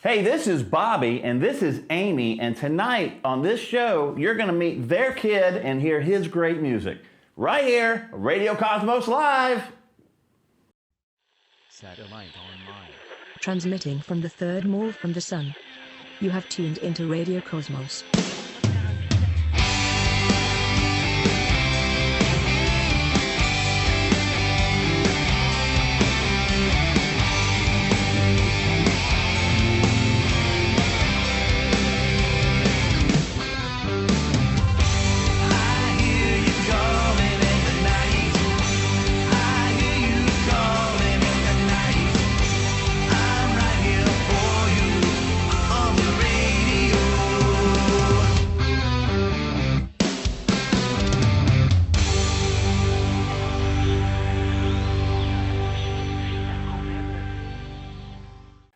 Hey, this is Bobby and this is Amy, and tonight on this show, you're going to meet their kid and hear his great music. Right here, Radio Cosmos Live. Satellite online. Transmitting from the third mall from the sun. You have tuned into Radio Cosmos.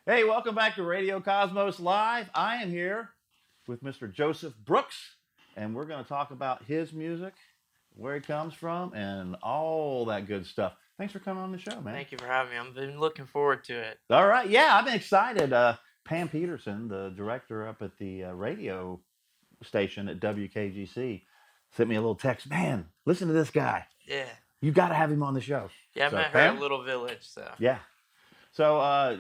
Hey, welcome back to Radio Cosmos Live. I am here with Mr. Joseph Brooks, and we're going to talk about his music, where he comes from, and all that good stuff. Thanks for coming on the show, man. Thank you for having me. I've been looking forward to it. All right. Yeah, I've been excited. Pam Peterson, the director up at the radio station at WKGC, sent me a little text. Man, listen to this guy. Yeah. You got to have him on the show. Yeah, I So, met her Pam? at Little Village, so. Yeah. So, a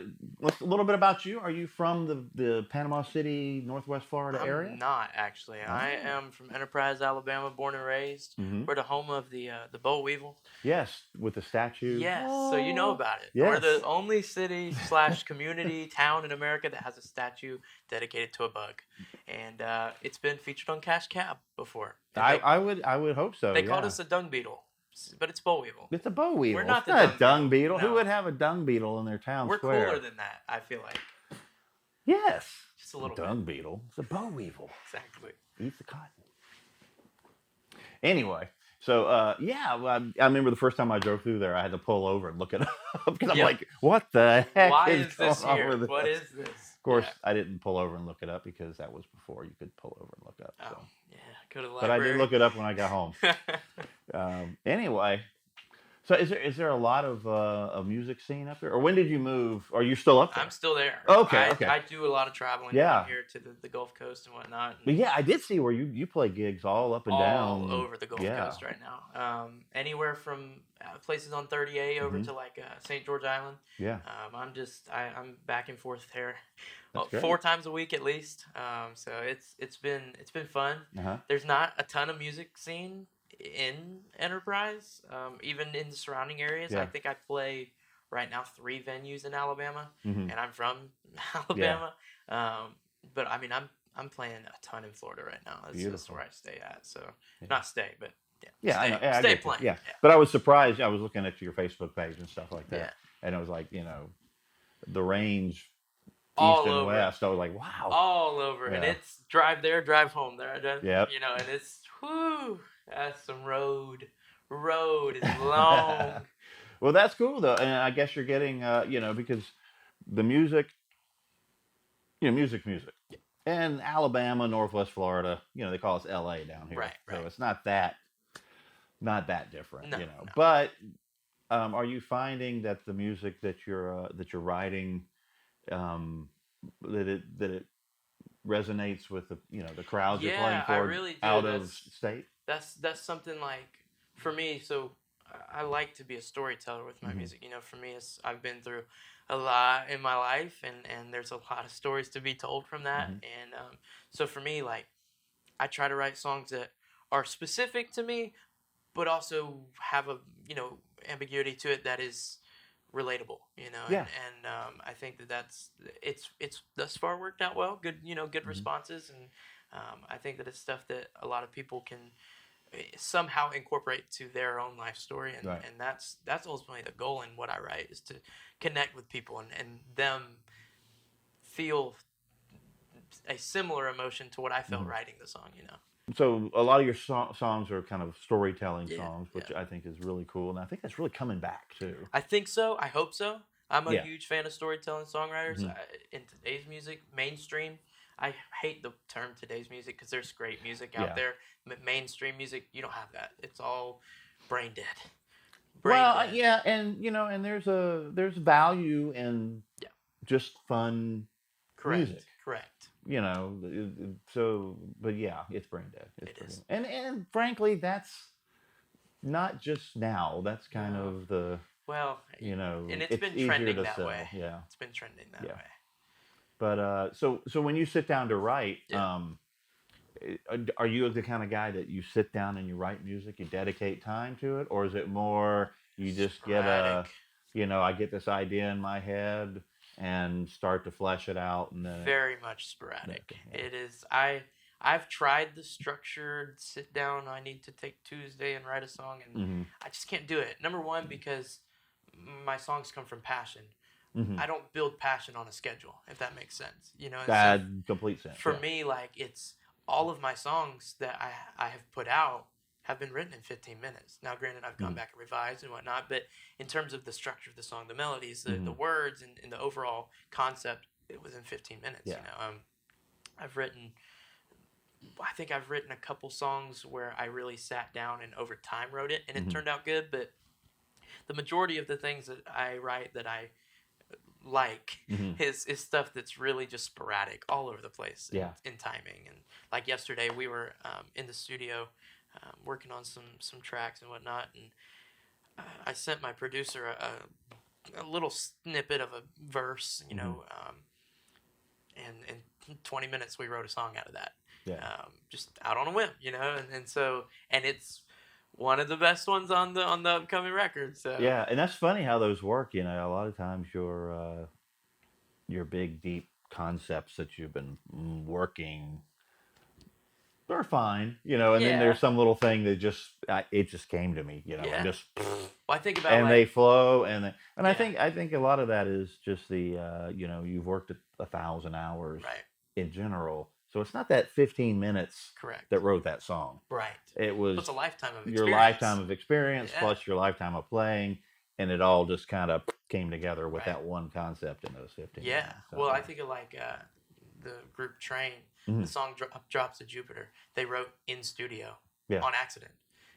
little bit about you. Are you from the Panama City, Northwest Florida area? I'm not, actually. I am from Enterprise, Alabama, born and raised. Mhm. We're the home of the Boll Weevil. Yes, with the statue. Yes, so you know about it. Yes. We're the only city / community town in America that has a statue dedicated to a bug. And it's been featured on Cash Cab before. And I would hope so. they called yeah. us a dung beetle, but it's Boll Weevil. It's a boll weevil. We're not it's the not a dung beetle. No. Who would have a dung beetle in their town We're square? cooler than that, I feel like. Yes. Just a little dung bit. beetle. It's a boll weevil. Exactly. Eats the cotton. Anyway, so yeah, well, I remember the first time I drove through there, I had to pull over and look it up because I'm Yeah. like, what the heck Why is is this going on here? with What this? is this? Of course, Yeah. I didn't pull over and look it up because that was before you could pull over and look up. So. Oh, yeah. Go to the But I library. did look it up when I got home. Anyway, so is there a lot of music scene up there, or when did you move? Are you still up there? I'm still there. Okay, I, okay. I do a lot of traveling Yeah. down here to the Gulf Coast and whatnot. But yeah, I did see where you play gigs all up and all down. over the Gulf Yeah. Coast right now. Anywhere from places on 30A over Mhm. to like St. George Island. Yeah, I'm back and forth there, That's great. 4 times a week at least. So it's been fun. uh-huh. There's not a ton of music scene in Enterprise, even in the surrounding areas. Yeah. I think I play right now 3 venues in Alabama, Mhm. and I'm from Alabama. But I mean, I'm playing a ton in Florida right now. That's Beautiful. where I stay at. So Yeah. not stay, but Yeah, I stay, know. Yeah, I stay get you. playing. Yeah. But I was surprised. I was looking at your Facebook page and stuff like that, Yeah. and it was like, the range, All east and over. west. I was like, wow. all over, and Yeah. it's drive there, drive home there. Yep. And it's that's some road. Road is long. Well, that's cool though, and I guess you're getting, because the music, music, Yeah. and Alabama, Northwest Florida, they call us LA down here, Right, so right. it's not that different, No, no. But are you finding that the music that you're writing, that it resonates with the crowds you're playing Yeah, for I really do. out of state? That's something like for me. So I like to be a storyteller with my Mhm. music. For me, I've been through a lot in my life, and there's a lot of stories to be told from that. Mhm. And so for me, like I try to write songs that are specific to me, but also have a ambiguity to it that is relatable. Yeah. And I think it's thus far worked out well. Good good Mhm. responses, and I think that it's stuff that a lot of people can somehow incorporate to their own life story, and, Right. and that's ultimately the goal in what I write, is to connect with people and them feel a similar emotion to what I felt Mhm. writing the song. So a lot of your songs are kind of storytelling Yeah, songs, which yeah. I think is really cool, and I think that's really coming back too. I think so. I hope so. I'm a Yeah. huge fan of storytelling songwriters. Mhm. In today's music, mainstream, I hate the term today's music because there's great music out Yeah. there. Mainstream music, you don't have that. It's all brain dead. Well, dead. yeah, and and there's value in Yeah. just fun Correct. music. Correct. You know, so but yeah, it's brain dead. It's It pretty, is. and frankly, that's not just now. That's kind No. of the Well, you know, and it's it's been easier trending to that sell. way. Yeah, It's been trending that yeah. way. But so when you sit down to write, Yeah. are you the kind of guy that you sit down and you write music, you dedicate time to it, or is it more you just get Sporadic. I get this idea in my head and start to flesh it out, and then Very much sporadic. Yeah. It is. I've tried the structured sit down. I need to take Tuesday and write a song, and Mhm. I just can't do it. Number one, because my songs come from passion. Mhm. I don't build passion on a schedule, if that makes sense. You know, and That so complete sense. for yeah. me, like it's all of my songs that I have put out have been written in 15 minutes. Now, granted, I've gone Mhm. back and revised and whatnot, but in terms of the structure of the song, the melodies, the Mhm. words, and the overall concept, it was in 15 minutes. Yeah. You know, I think I've written a couple songs where I really sat down and over time wrote it, and it Mhm. turned out good. But the majority of the things that I write that I like Mhm. is stuff that's really just sporadic all over the place Yeah. in timing. And like yesterday we were in the studio working on some tracks and whatnot, and I sent my producer a little snippet of a verse, you know, and in 20 minutes we wrote a song out of that, Yeah. just out on a whim, you know. And so, and it's one of the best ones on the upcoming record. So Yeah, and that's funny how those work. You know, a lot of times your big deep concepts that you've been working, they're fine. You know, and then yeah, there's some little thing that it just came to me. You know, and yeah. just Well, I think about and they like flow and yeah, I think a lot of that is just the you've worked 1,000 hours right, in general, so it's not that 15 minutes correct, that wrote that song. right. It Well, was it's a lifetime of your experience. lifetime of experience Yeah, plus your lifetime of playing, and it all just kind of came together with right. that one concept in those 15 Yeah. minutes. So, Well, I think of like the group Train, the mhm. song Drops of Jupiter, they wrote in studio Yeah. on accident.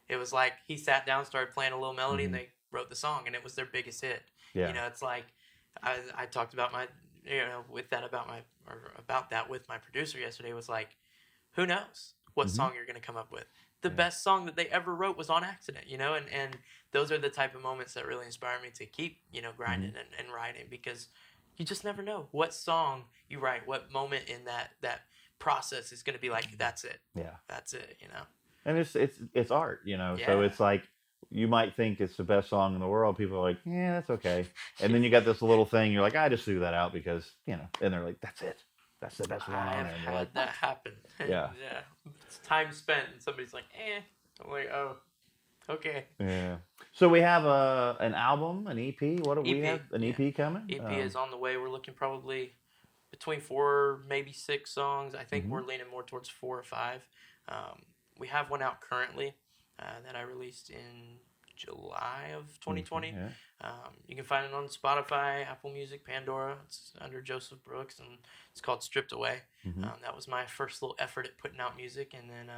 It was like he sat down, started playing a little melody, and Mhm. they wrote the song, and it was their biggest hit. Yeah. You know, it's like I talked about my, you know, with that about that with my producer yesterday. Was like, who knows what Mhm. song you're going to come up with. The Yeah. best song that they ever wrote was on accident, you know, and those are the type of moments that really inspire me to keep, you know, grinding and writing, because you just never know what song you write, what moment in that process is going to be like, that's it, Yeah. that's it, you know. And it's art, you know. So Yeah. it's like you might think it's the best song in the world. People are like, yeah, that's okay. And then you got this little thing. You're like, I just threw that out because you know. And they're like, that's it. That's the best one I on have there. And you're had like, that what? happen. Yeah. Yeah. It's time spent, and somebody's like, I'm like, oh, okay. Yeah. So we have an album, an EP. What do we EP, have? An yeah. EP coming? EP is on the way. We're looking probably between 4, maybe 6 songs. I think Mhm. we're leaning more towards 4 or 5. We have one out currently that I released in July of 2020. Yeah. You can find it on Spotify, Apple Music, Pandora. It's under Joseph Brooks, and it's called Stripped Away. Mhm. That was my first little effort at putting out music, and then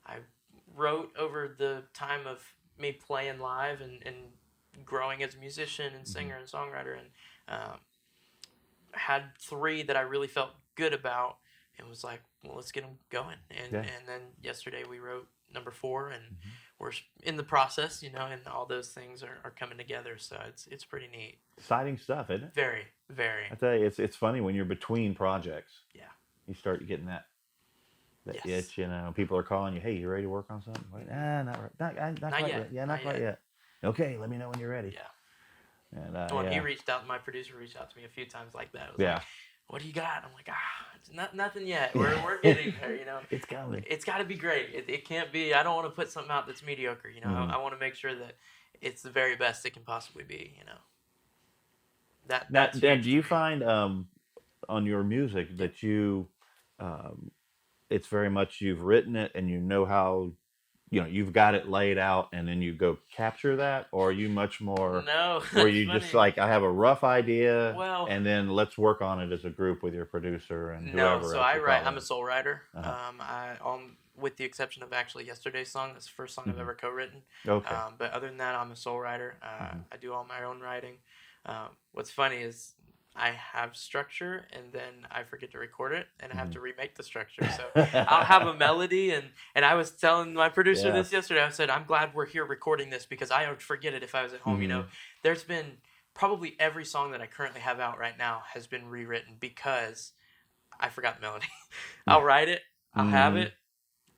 I wrote over the time of me playing live and growing as a musician and singer and songwriter, and had 3 that I really felt good about, and was like, well, let's get them going. And Yeah. and then yesterday we wrote number 4, and we're in the process, you know, and all those things are coming together. So it's pretty neat. Exciting stuff, isn't it? Very, very. I tell you, it's funny when you're between projects. Yeah. You start getting that Yes. itch, you know. People are calling you, hey, you ready to work on something? Like, not right. Not quite yet. yet. Yeah, Not not quite yet. Okay, let me know when you're ready. Yeah. And When yeah. my producer reached out to me a few times like that. It was Yeah. like, what do you got? I'm like, it's nothing yet. We're getting there, you know. It's coming. It's got to be great. It can't be. I don't want to put something out that's mediocre. You know, I want to make sure that it's the very best it can possibly be. You know. That's Now, huge do you for me. find on your music that um, it's very much you've written it and you know how, you know, you've got it laid out and then you go capture that, or are you much more No, where that's you just funny. like, I have a rough idea Well, and then let's work on it as a group with your producer and no. whoever So else I you're write. I'm calling. a soul writer. Uh-huh. With the exception of actually yesterday's song. That's the first song I've Mhm. ever co-written. Okay. But other than that, I'm a soul writer. I do all my own writing. What's funny is I have structure and then I forget to record it and I have Mhm. to remake the structure. So I'll have a melody and I was telling my producer Yeah. this yesterday. I said, I'm glad we're here recording this because I would forget it if I was at home. Mhm. There's been probably every song that I currently have out right now has been rewritten because I forgot the melody. I'll write it, I'll have Mhm. it.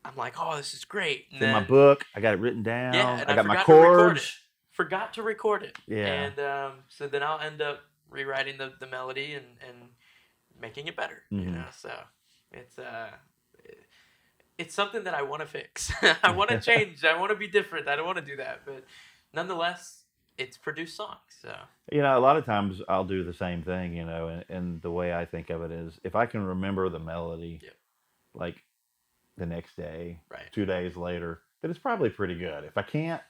I'm like, oh, this is great. And It's in my then, book. I got it written yeah, down. and I I got my forgot to record it. chords. Forgot to record it. Yeah. And so then I'll end up rewriting the melody and making it better, Mhm. So it's it's something that I want to fix. I want to change. I want to be different. I don't want to do that, but nonetheless, it's produced songs. So A lot of times I'll do the same thing, and the way I think of it is if I can remember the melody, Yep. like the next day, Right. 2 days later, then it's probably pretty good. If I can't,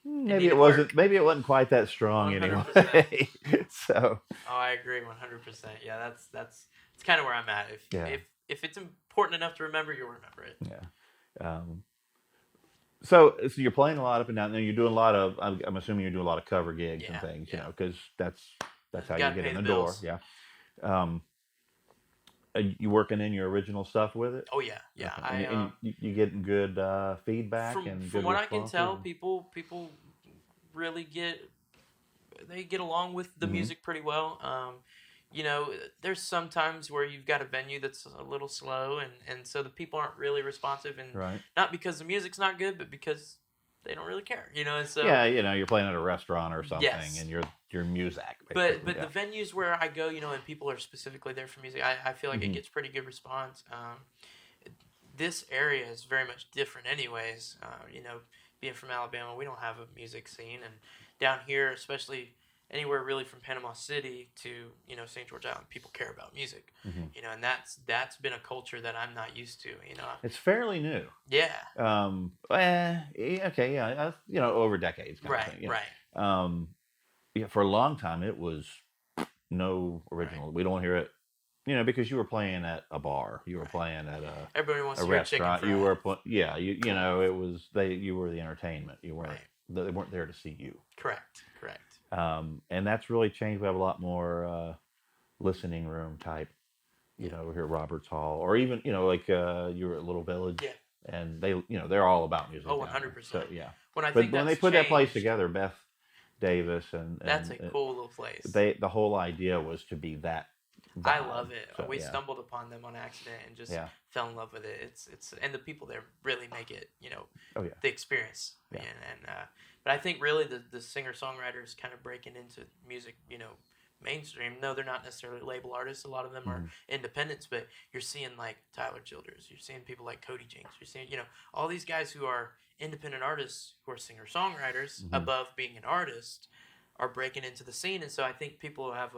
maybe it needed wasn't. work. Maybe it wasn't quite that strong 100%. anyway. So Oh, I agree 100%. Yeah, that's kind of where I'm at. Yeah. If it's important enough to remember, you'll remember it. yeah. So you're playing a lot up and down. Now you're doing a lot of. I'm assuming you're doing a lot of cover gigs and Yeah, things, yeah. because that's how you Gotta get pay in the the door. bills. Yeah. Are you working in your original stuff with it? Oh yeah, yeah. Okay. And you getting good feedback from and from good what I can responses? tell, people really get along with the Mhm. music pretty well. There's some times where you've got a venue that's a little slow, and so the people aren't really responsive, and Right. not because the music's not good, but because they don't really care. And so Yeah, you're playing at a restaurant or something, Yes. and you're music. But Basically. the venues where I go, and people are specifically there for music, I feel like it Mhm. gets pretty good response. This area is very much different, anyways. Being from Alabama, we don't have a music scene, and down here, especially anywhere really from Panama City to St. George Island, people care about music. Mhm. And that's been a culture that I'm not used to. It's fairly new. Yeah. Okay, yeah, over decades. Kind Right. of thing, Right. Yeah, for a long time it was no original. We don't hear it, because you were playing at a bar, you were Right. playing at Everybody wants a to hear chicken restaurant, fried. you were it was you were the entertainment. You weren't Right. They weren't there to see you. Correct. And that's really changed. We have a lot more listening room type. Over here at Roberts Hall, or even like you were at Little Village. Yeah. And they're all about music. Oh, down there. 100%. So yeah. When I But think when they that's put that place changed, together, Beth Davis and that's a cool little place. the whole idea was to be that I vibe. love it. So, We yeah. stumbled upon them on accident and just Yeah. fell in love with it. It's and the people there really make it, Oh yeah. the experience. Yeah. But I think really the singer songwriters kind of breaking into music, mainstream. No, they're not necessarily label artists. A lot of them are independents, but you're seeing like Tyler Childers. You're seeing people like Cody Jinks. You're seeing all these guys who are independent artists who are singer songwriters above being an artist are breaking into the scene, and so I think people have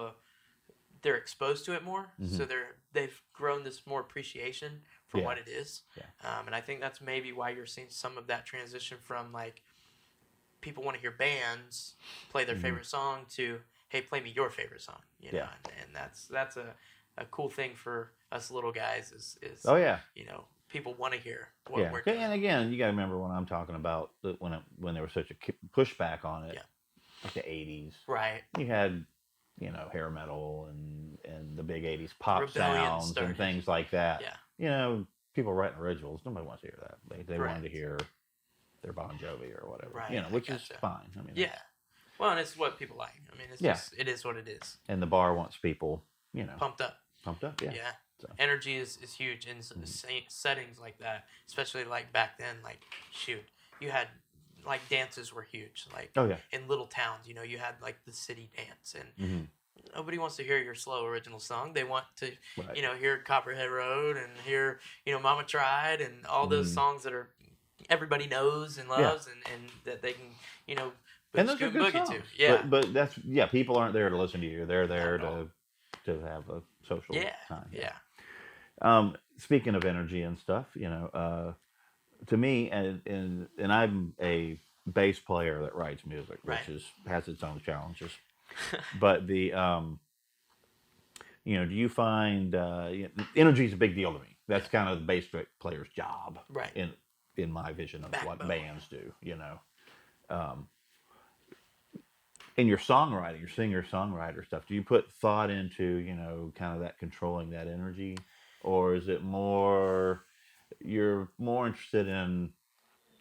they're exposed to it more, so they've grown this more appreciation for what it is. Yeah. And I think that's maybe why you're seeing some of that transition from like people want to hear bands play their favorite song to hey, play me your favorite song. Yeah. And that's a cool thing for us little guys is Oh yeah. People want to hear what Yeah. we're doing. And again, you got to remember when I'm talking about when there was such a pushback on it, Yeah. like the '80s. Right. You had hair metal and the big '80s pop Rebellion sounds started. and things like that. Yeah. People writing originals. Nobody wants to hear that. They Right. wanted to hear their Bon Jovi or whatever. Right, I Which is gotcha. fine. I mean, Yeah. Well, and it's what people like. I mean, it's Yeah. just it is what it is. and the bar wants people, Pumped up. pumped up. Yeah. Yeah. So. Energy is huge in settings like that, especially like back then. Like, shoot, you had like dances were huge. Like Oh yeah. in little towns, you had like the city dance, and Mm-hmm. nobody wants to hear your slow original song. They want to, Right. hear Copperhead Road and hear, Mama Tried and all those songs that are everybody knows and loves, and that they can, And those are scoot good boogie songs. to. Yeah. But that's people aren't there to listen to you. They're there Not at to have a social Yeah. time. Yeah. Speaking of energy and stuff, to me, and I'm a bass player that writes music, which Right. has its own challenges. But the do you find energy is a big deal to me? That's kind of the bass player's job, Right. In my vision of what Backbone. bands do. in your songwriting, your singer-songwriter stuff, do you put thought into, kind of that controlling that energy, or is it more you're more interested in,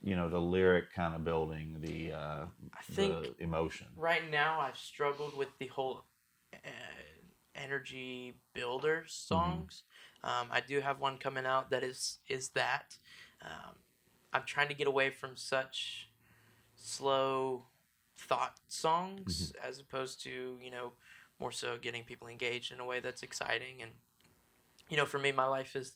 the lyric kind of building, I think the emotion? right now I've struggled with the whole uh, energy builder Hmm. songs. I do have one coming out that is that. Um, I'm trying to get away from such slow thought Hmm. songs as opposed to more so getting people engaged in a way that's exciting. And for me, my life has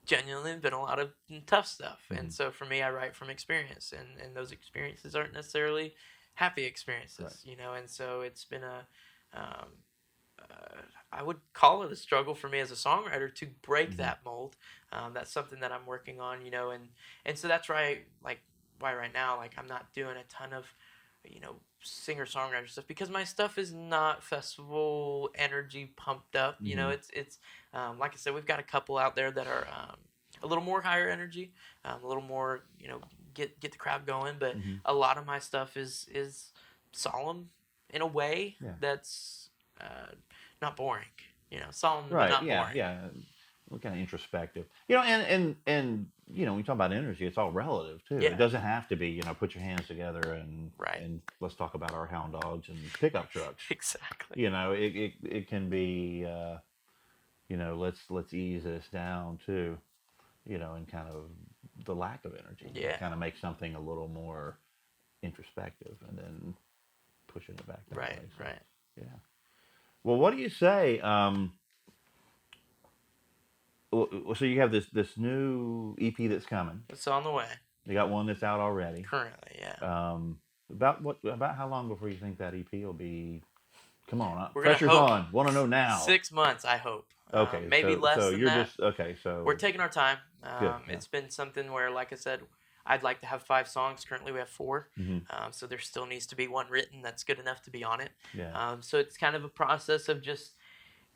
genuinely been a lot of tough stuff, Hmm. and so for me, I write from experience, and those experiences aren't necessarily happy Right. experiences, and so it's been um, I would call it a struggle for me as a songwriter to break Hmm. that mold. That's something that I'm working on, and so that's why right now, like, I'm not doing a ton of, singer songwriter stuff because my stuff is not festival energy pumped up. Hmm. It's like I said, we've got a couple out there that are a little more higher energy, a little more, get the crowd going. But Hmm. a lot of my stuff is solemn in a way Yeah. that's not boring. Solemn but Right. not Yeah. boring. Yeah. We're kind of introspective, and when you talk about energy, it's all relative too. It Yeah, doesn't have to be, put your hands together right. and let's talk about our hound dogs and pickup trucks. Exactly. It can be, let's ease this down too, and kind of the lack of energy, Yeah. kind of make something a little more introspective, and then pushing it back that Right. way. So Right. yeah. Well, what do you say? So you have this new EP that's coming. It's on the way. You got one that's out already. Currently, yeah. About how long before you think that EP will be? Come on, We're gonna pressure's hope on. Want to know now. 6 months. I hope. Okay, Maybe less so than you're that. just okay. So We're taking our time. good. Yeah. It's been something where, like I said, I'd like to have 5 songs. Currently, we have 4. Hmm. So there still needs to be one written that's good enough to be on it. Yeah. So it's kind of a process of just.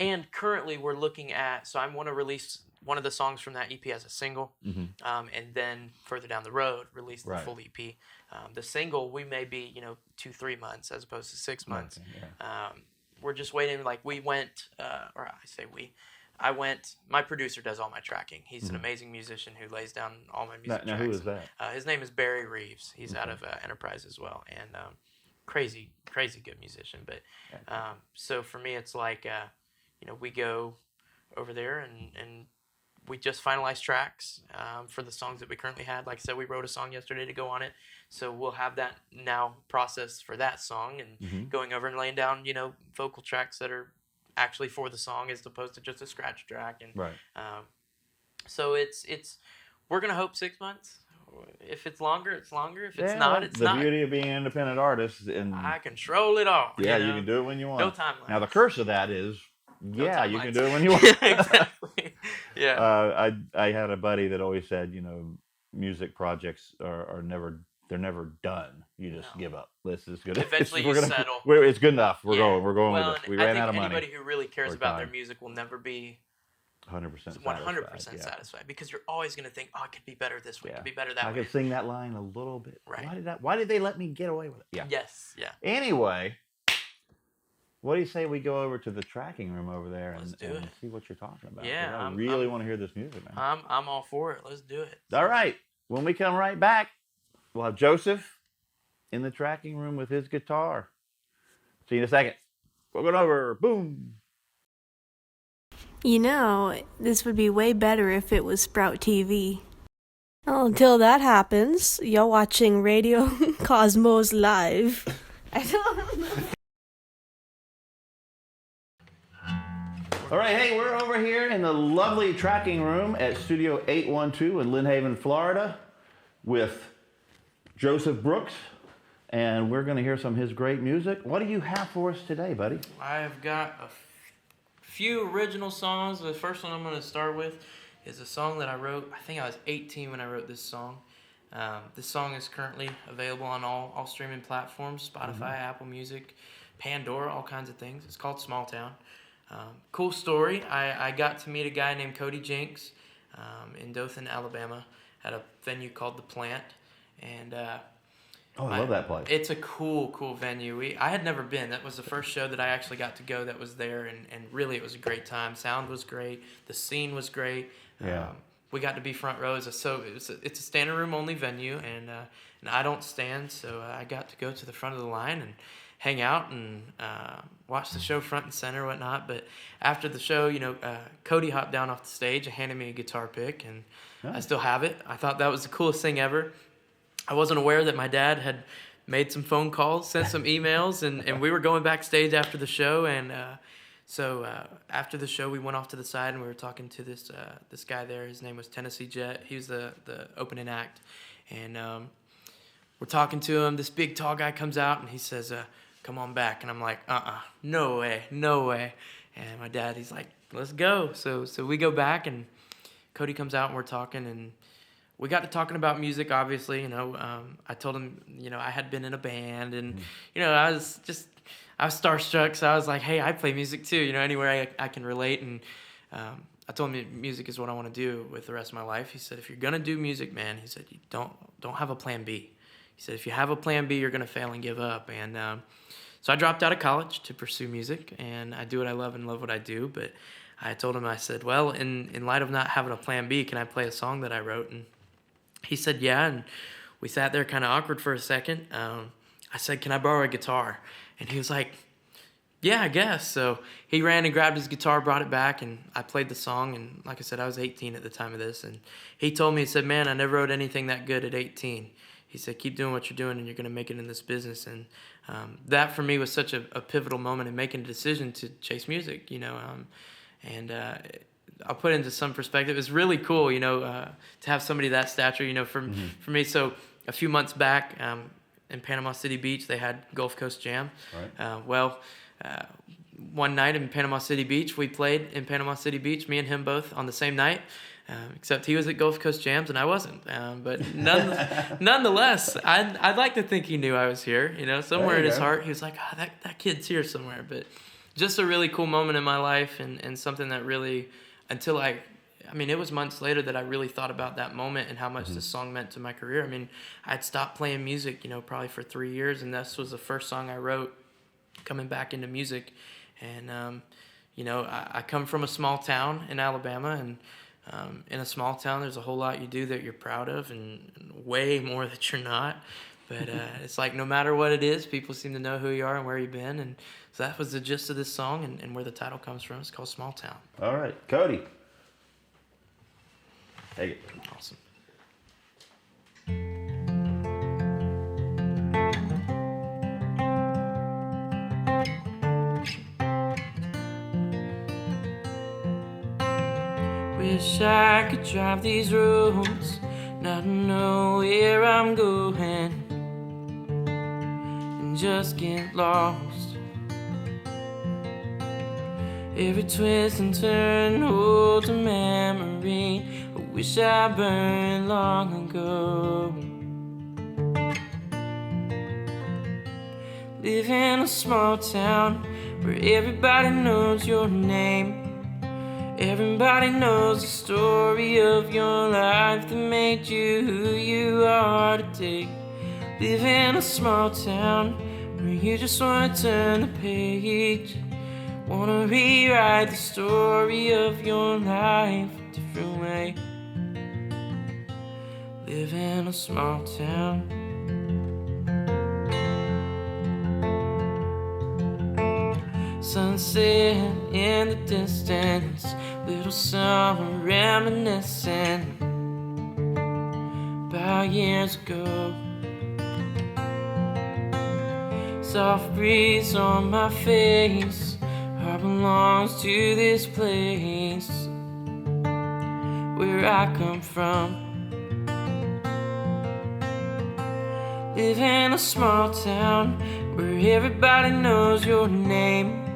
And currently, we're looking at. So I want to release one of the songs from that EP as a single, Hmm. and then further down the road, release the Right. full EP. The single, we may be 2-3 months as opposed to 6 months. Okay, yeah. We're just waiting. Like, we went, or I say we. I went. My producer does all my tracking. He's an Mhm. amazing musician who lays down all my Now, music now tracks. who is that? His name is Barry Reeves. He's out Okay. of Enterprise as well, and crazy good musician. But Yeah. so for me, it's like we go over there and we just finalized tracks for the songs that we currently had. Like I said, we wrote a song yesterday to go on it, so we'll have that now processed for that song and Hmm. going over and laying down vocal tracks that are actually for the song as opposed to just a scratch track. And Right. so it's we're gonna hope 6 months. If it's longer, it's longer. If it's Yeah, not, well, it's the not. beauty of being an independent artist, and I control it all. yeah, you can do it when you want. No timeline. Now the curse of that is, No yeah, you can timelines. do it when you want. Exactly. Yeah. I had a buddy that always said, music projects are never they're never done. You just No. give up. This is good. Eventually we're you gonna, settle. it's good enough. We're Yeah. going Well, with this. We and I ran think out of money. anybody who really cares or about their time. music will never be 100% 100% satisfied. satisfied because you're always going to think, oh, it could be better this way, it Yeah. could be better that I way. could sing that line a little bit. Right. Why did they let me get away with it? Yeah. Yes, yeah. Anyway, what do you say we go over to the tracking room over there Let's and, do and it. see what you're talking about? 'Cause Yeah, I I'm- really want to hear this music, man. I'm all for it. Let's do it. All right. When we come right back, we'll have Joseph in the tracking room with his guitar. See you in a second. We're going over. Boom. This would be way better if it was Sprout TV. Well, until that happens, you're watching Radio Cosmos Live. I don't know. All right. Hey, we're over here in the lovely tracking room at Studio 812 in Lynn Haven, Florida with Joseph Brooks. And we're going to hear some of his great music. What do you have for us today, buddy? I've got a few original songs. The first one I'm going to start with is a song that I wrote. I think I was 18 when I wrote this song. This song is currently available on all streaming platforms, Spotify, Apple Music, Pandora, all kinds of things. It's called Small Town. Cool story. I got to meet a guy named Cody Jenks in Dothan, Alabama, at a venue called The Plant. And Oh, I love that place. It's a cool venue. I had never been. That was the first show that I actually got to go that was there, and really it was a great time. Sound was great. The scene was great. Yeah. We got to be front rows. So it's a standing room only venue, and I don't stand, so I got to go to the front of the line and hang out and watch the show front and center, whatnot. But after the show, Cody hopped down off the stage and handed me a guitar pick, and I still have it. I thought that was the coolest thing ever. I wasn't aware that my dad had made some phone calls, sent some emails, and we were going backstage after the show. And so after the show, we went off to the side and we were talking to this guy there. His name was Tennessee Jet. He was the opening act. And we're talking to him. This big, tall guy comes out and he says, come on back. And I'm like, no way. And my dad, he's like, let's go. So we go back and Cody comes out and we're talking, and we got to talking about music, obviously. I told him, I had been in a band, and, I was starstruck. So I was like, hey, I play music too, anywhere I can relate. And I told him music is what I want to do with the rest of my life. He said, if you're going to do music, man, he said, you don't have a plan B. He said, if you have a plan B, you're going to fail and give up. And so I dropped out of college to pursue music, and I do what I love and love what I do. But I told him, I said, well, in light of not having a plan B, can I play a song that I wrote? And he said, yeah, and we sat there kind of awkward for a second. I said, can I borrow a guitar? And he was like, yeah, I guess. So he ran and grabbed his guitar, brought it back, and I played the song. And like I said, I was 18 at the time of this. And he told me, he said, man, I never wrote anything that good at 18. He said, keep doing what you're doing, and you're going to make it in this business. And that for me was such a pivotal moment in making a decision to chase music, I'll put it into some perspective. It's really cool, to have somebody that stature, for me. So a few months back in Panama City Beach, they had Gulf Coast Jam. Right. One night in Panama City Beach, we played in Panama City Beach, me and him both on the same night, except he was at Gulf Coast Jams and I wasn't. But nonetheless, I'd like to think he knew I was here. Somewhere in his heart, he was like, that kid's here somewhere. But just a really cool moment in my life, and something that really... Until it was months later that I really thought about that moment and how much this song meant to my career. I'd stopped playing music, probably for 3 years, and this was the first song I wrote coming back into music. And, I come from a small town in Alabama, and in a small town, there's a whole lot you do that you're proud of and way more that you're not. But it's like no matter what it is, people seem to know who you are and where you've been. And so that was the gist of this song and where the title comes from. It's called Small Town. All right. Cody. Take it. Awesome. Wish I could drive these roads, not know where I'm going, and just get lost. Every twist and turn holds a memory I wish I burned long ago. Live in a small town where everybody knows your name. Everybody knows the story of your life that made you who you are today. Live in a small town where you just wanna turn the page, wanna rewrite the story of your life a different way. Live in a small town. Sunset in the distance, little summer reminiscing about years ago. Soft breeze on my face, heart belongs to this place where I come from. Live in a small town where everybody knows your name.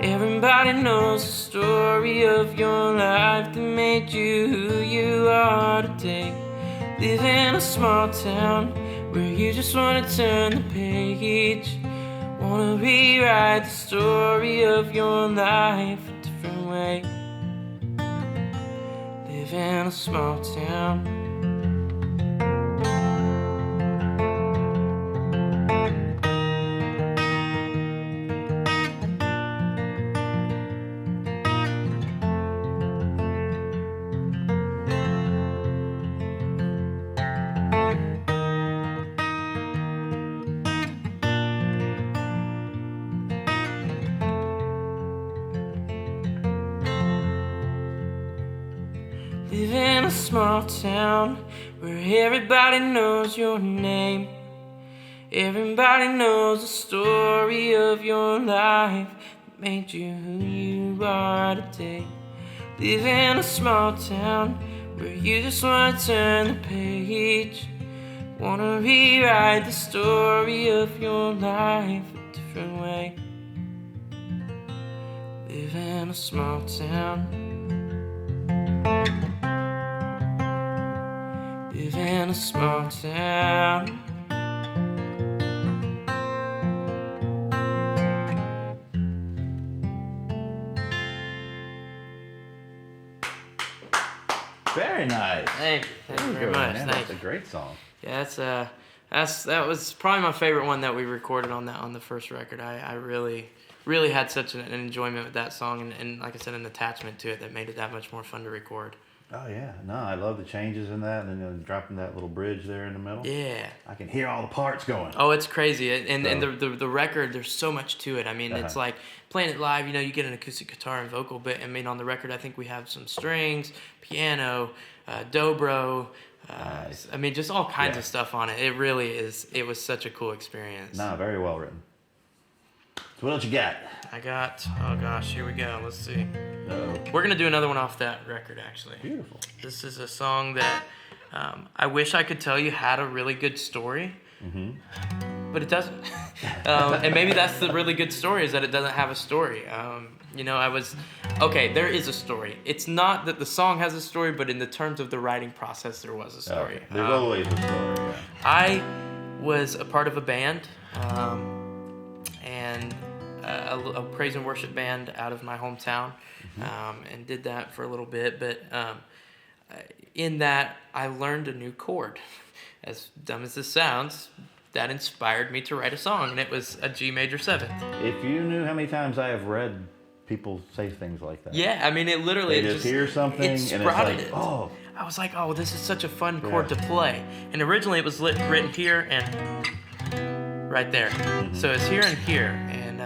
Everybody knows the story of your life that made you who you are today. Live in a small town where you just wanna turn the page, wanna rewrite the story of your life a different way. Live in a small town. Live in a small town where everybody knows your name. Everybody knows the story of your life that made you who you are today. Live in a small town where you just want to turn the page. Wanna rewrite the story of your life a different way. Live in a small town. Live in a small town. Very nice. Thank you. Thank you very much. Man, Thank that's you. a great song. Yeah, that was probably my favorite one that we recorded on the first record. I really had such an enjoyment with that song, and like I said, an attachment to it that made it that much more fun to record. Oh yeah, no, I love the changes in that, and then dropping that little bridge there in the middle. Yeah. I can hear all the parts going. Oh, it's crazy, and the record, there's so much to it. I mean, it's like playing it live. You get an acoustic guitar and vocal, but I mean, on the record, I think we have some strings, piano, dobro. Nice. I mean, just all kinds of stuff on it. It really is. It was such a cool experience. Nah, very well written. So what else you got? I got. Oh gosh, here we go. Let's see. Uh-oh. We're gonna do another one off that record, actually. Beautiful. This is a song that I wish I could tell you had a really good story, but it doesn't. And maybe that's the really good story, is that it doesn't have a story. There is a story. It's not that the song has a story, but in the terms of the writing process, there was a story. Okay. There's always a story. Yeah. I was a part of a band, and a praise and worship band out of my hometown, and did that for a little bit. But in that, I learned a new chord. As dumb as this sounds, that inspired me to write a song, and it was a G major 7th. If you knew how many times I have read people say things like that. Yeah, I mean, it literally... They just hear something, it and sprouted it's like, oh. I was like, oh, this is such a fun chord to play. And originally it was written here and right there. So it's here and here. And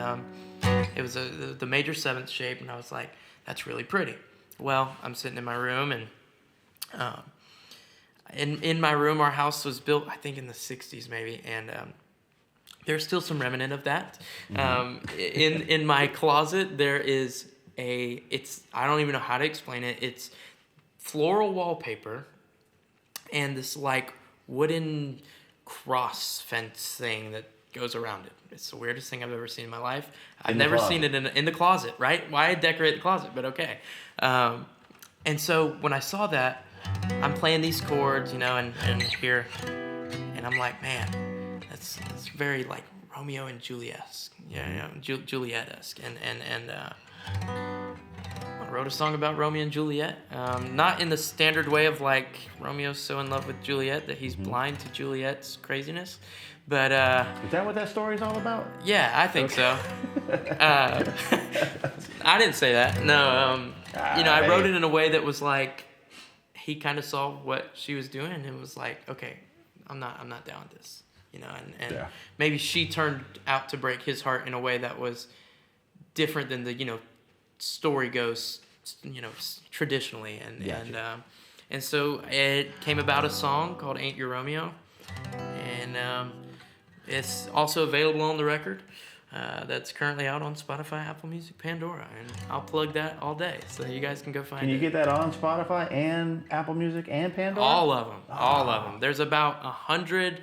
it was the major 7th shape, and I was like, that's really pretty. Well, I'm sitting in my room, and in my room, our house was built, I think, in the 60s maybe, and there's still some remnant of that. In my closet, there is I don't even know how to explain it. It's floral wallpaper and this like wooden cross fence thing that goes around it. It's the weirdest thing I've ever seen in my life. I've never seen it in the closet, right? Why decorate the closet? But okay. And so when I saw that, I'm playing these chords, and here, and I'm like, man, that's very like Romeo and Juliet-esque, Juliet-esque, and I wrote a song about Romeo and Juliet, not in the standard way of like Romeo's so in love with Juliet that he's blind to Juliet's craziness, but is that what that story's all about? Yeah, I think so. I didn't say that. No, I wrote it in a way that was like he kind of saw what she was doing and was like, okay, I'm not down with this, and maybe she turned out to break his heart in a way that was different than the story goes, traditionally, and so it came about a song called "Ain't Your Romeo," and it's also available on the record. That's currently out on Spotify, Apple Music, Pandora, and I'll plug that all day, so you guys can go find it. Can you get that on Spotify and Apple Music and Pandora? All of them. There's about 100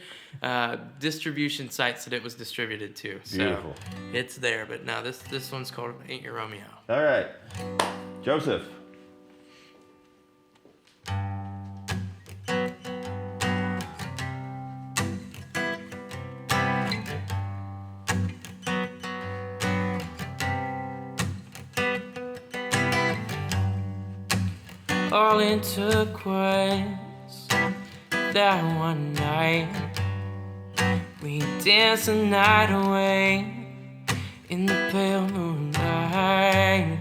distribution sites that it was distributed to. So beautiful. It's there, but no, this one's called "Ain't Your Romeo." All right, Joseph. All it took was that one night. We danced the night away in the pale moonlight.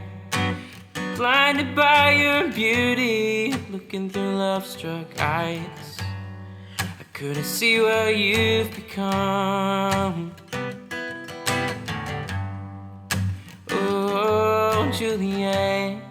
Blinded by your beauty, looking through love-struck eyes. I couldn't see what you've become. Oh, Juliet.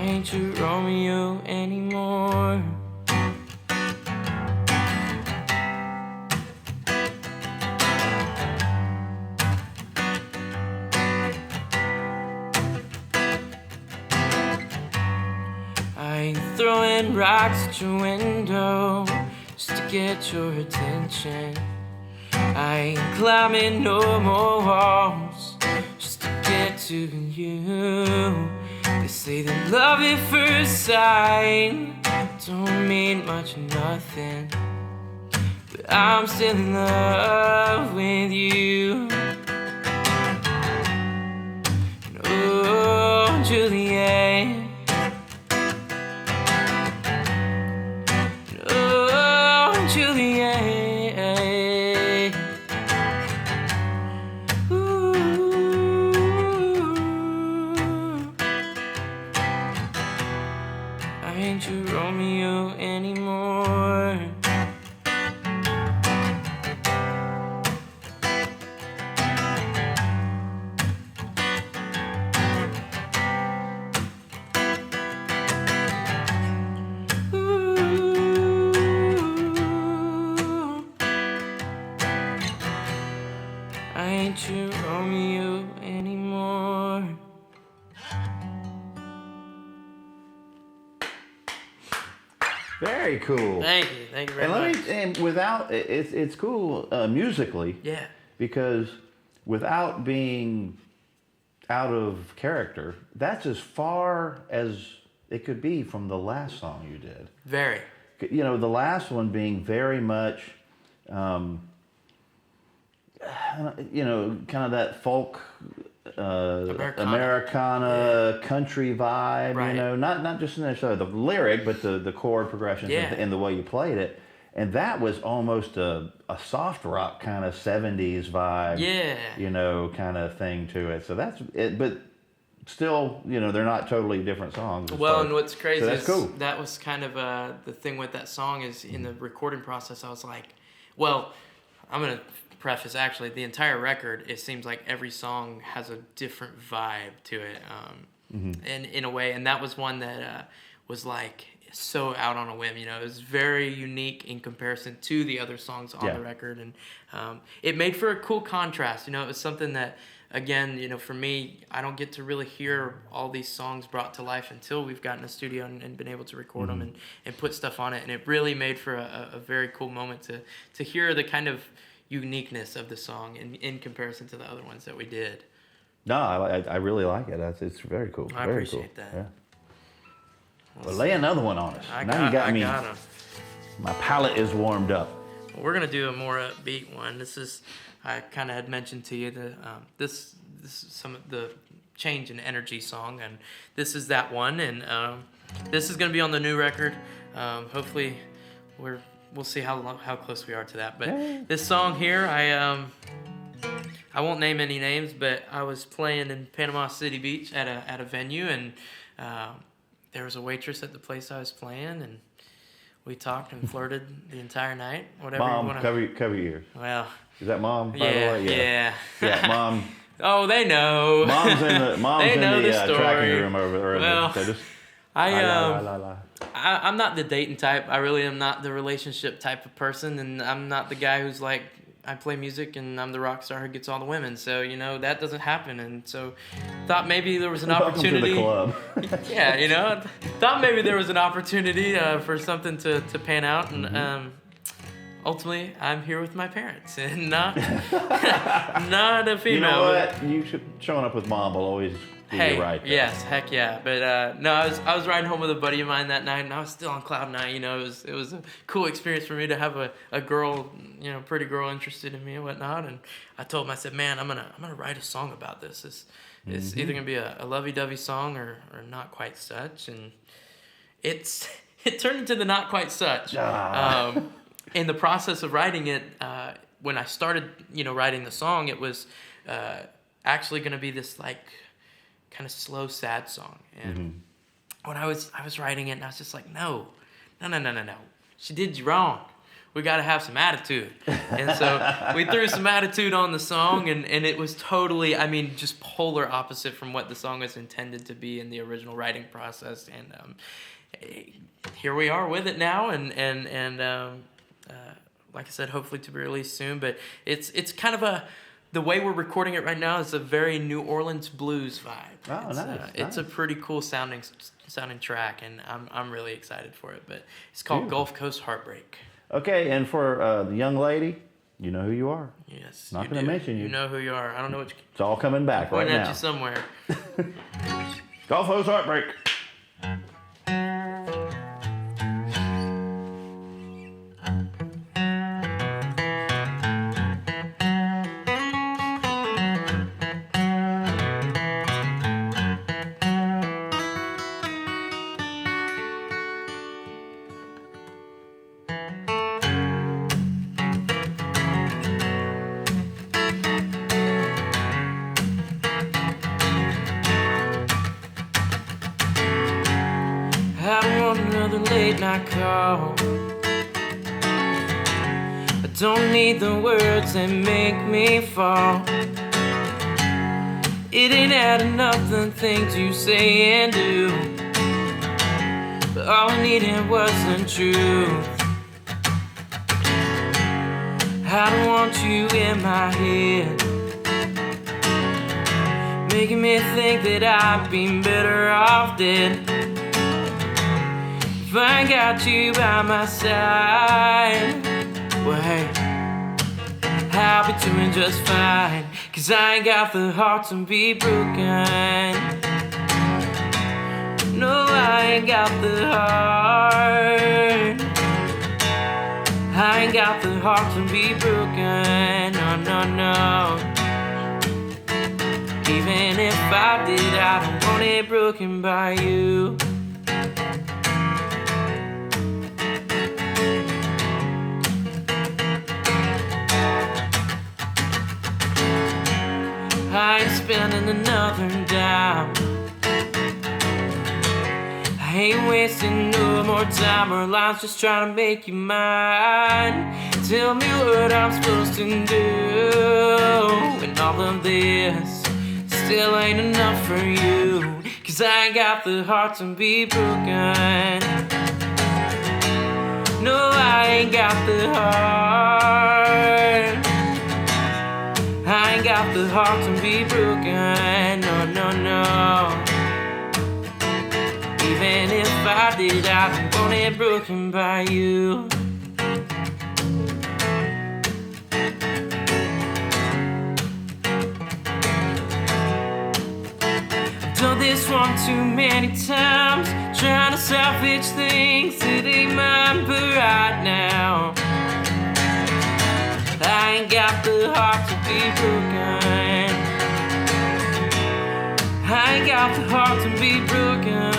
I ain't your Romeo anymore. I ain't throwing rocks at your window just to get your attention. I ain't climbing no more walls just to get to you. They say that love at first sight don't mean much or nothing, but I'm still in love with you. And oh, Juliet, and oh, Juliet. I ain't your Romeo anymore. I ain't your Romeo anymore. Very cool. Thank you very And much. and without it's cool musically. Yeah. Because without being out of character, that's as far as it could be from the last song you did. Very. You know, the last one being very much, you know, kind of that folk, Americana country vibe. Right. You know, not just necessarily the lyric, but the chord progressions and the way you played it. And that was almost a soft rock kind of 70s vibe. Yeah. You know, kind of thing to it. So that's it. But still, you know, they're not totally different songs. Well, and what's crazy that's is cool. that was kind of the thing with that song is in the recording process, I was like, well, I'm going to preface actually the entire record. It seems like every song has a different vibe to it, and in a way, and that was one that was like so out on a whim. You know, it was very unique in comparison to the other songs on the record, and it made for a cool contrast. You know, it was something that, again, you know, for me, I don't get to really hear all these songs brought to life until we've gotten a studio and been able to record them and put stuff on it, and it really made for a very cool moment to hear the kind of uniqueness of the song in comparison to the other ones that we did. No, I really like it. It's very cool. I very appreciate cool. that. Yeah. Well, lay another one on us. I Now you got me. got 'em. My palate is warmed up. Well, we're gonna do a more upbeat one. This is, I kind of had mentioned to you that this is some of the change in energy song, and this is that one, and this is gonna be on the new record. Hopefully, we'll see how close we are to that. But this song here, I won't name any names, but I was playing in Panama City Beach at a venue, and there was a waitress at the place I was playing, and we talked and flirted the entire night. Whatever Mom, you want cover your ears. Well, Is that mom? By the yeah, way? yeah. Yeah, mom. Oh, they know. Mom's in the They know the tracking story. room over. Well, So just, I'm not the dating type. I really am not the relationship type of person, and I'm not the guy who's like, I play music and I'm the rock star who gets all the women. So, you know, that doesn't happen. And so thought maybe there was an opportunity. Welcome to the club. Yeah, you know, thought maybe there was an opportunity for something to pan out. And ultimately, I'm here with my parents and not a female. You know what? You showing up with mom will always be right. There. Yes, heck yeah. But no, I was riding home with a buddy of mine that night, and I was still on cloud nine. You know, it was a cool experience for me to have a girl, you know, pretty girl interested in me and whatnot. And I told him, I said, man, I'm gonna write a song about this. It's either gonna be a lovey-dovey song or not quite such, and it turned into the not quite such. In the process of writing it, when I started, you know, writing the song, it was actually gonna be this like kind of slow, sad song. And when I was writing it, and I was just like, no. She did you wrong. we got to have some attitude. And so we threw some attitude on the song, and it was totally, I mean, just polar opposite from what the song was intended to be in the original writing process. And here we are with it now, and like I said, hopefully to be released soon. But it's kind of the way we're recording it right now is a very New Orleans blues vibe. Oh, nice. It's a pretty cool sounding track, and I'm really excited for it. But it's called Gulf Coast Heartbreak. Okay, and for the young lady, you know who you are. Yes, Not going to mention you. You know who you are. I don't know what you. It's all coming back right Pointing now. at you somewhere. Gulf Coast Heartbreak. I don't want another late night call. I don't need the words that make me fall. It ain't adding up the things you say and do, but all I needed was the truth. I don't want you in my head, making me think that I'd be better off dead. If I ain't got you by my side, well hey, I'll be doing just fine. 'Cause I ain't got the heart to be broken. No, I ain't got the heart. I ain't got the heart to be broken. No, no, no. Even if I did, I don't want it broken by you. I ain't spending another dime. I ain't wasting no more time. Our lives just trying to make you mine. Tell me what I'm supposed to do when all of this still ain't enough for you. 'Cause I ain't got the heart to be broken. No, I ain't got the heart. I ain't got the heart to be broken. No, no, no. Even if I did, I don't want it broken by you. I've done this one too many times, trying to salvage things that ain't mine, but right now I ain't got the heart to be broken. I ain't got the heart to be broken.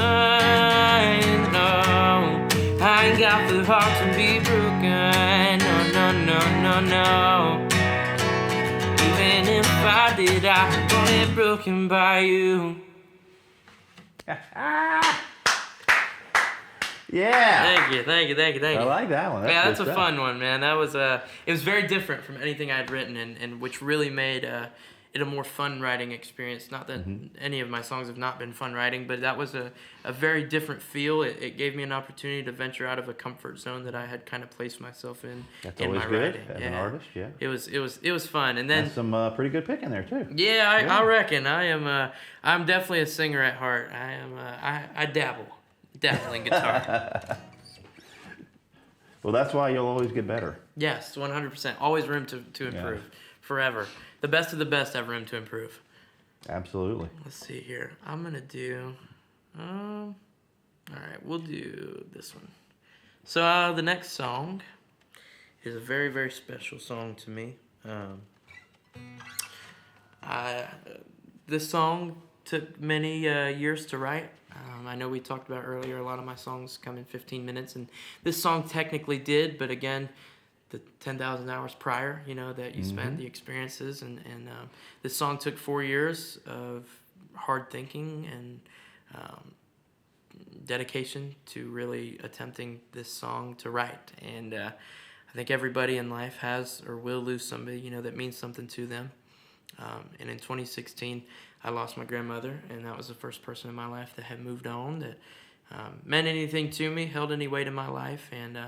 No, I ain't got the heart to be broken. No, no, no, no, no. Even if I did, I don't want it broken by you. Yeah. Thank you. I like that one. That's good a stuff. fun one, man. That was it was very different from anything I'd written, and which really made it a more fun writing experience. Not that any of my songs have not been fun writing, but that was a very different feel. It gave me an opportunity to venture out of a comfort zone that I had kind of placed myself in. That's in always my good writing. as an artist. Yeah. It was fun, and then That's some pretty good pick in there too. yeah, I reckon I'm definitely a singer at heart. I dabble in guitar. Well, that's why you'll always get better. Yes, 100%. Always room to improve. Forever. The best of the best have room to improve. Absolutely. Let's see here. I'm going to do... all right, we'll do this one. So the next song is a very, very special song to me. This song took many years to write. I know we talked about earlier, a lot of my songs come in 15 minutes, and this song technically did, but again, the 10,000 hours prior, that you spent, the experiences, and this song took 4 years of hard thinking and dedication to really attempting this song to write. And I think everybody in life has or will lose somebody, that means something to them. And in 2016, I lost my grandmother, and that was the first person in my life that had moved on, that meant anything to me, held any weight in my life. And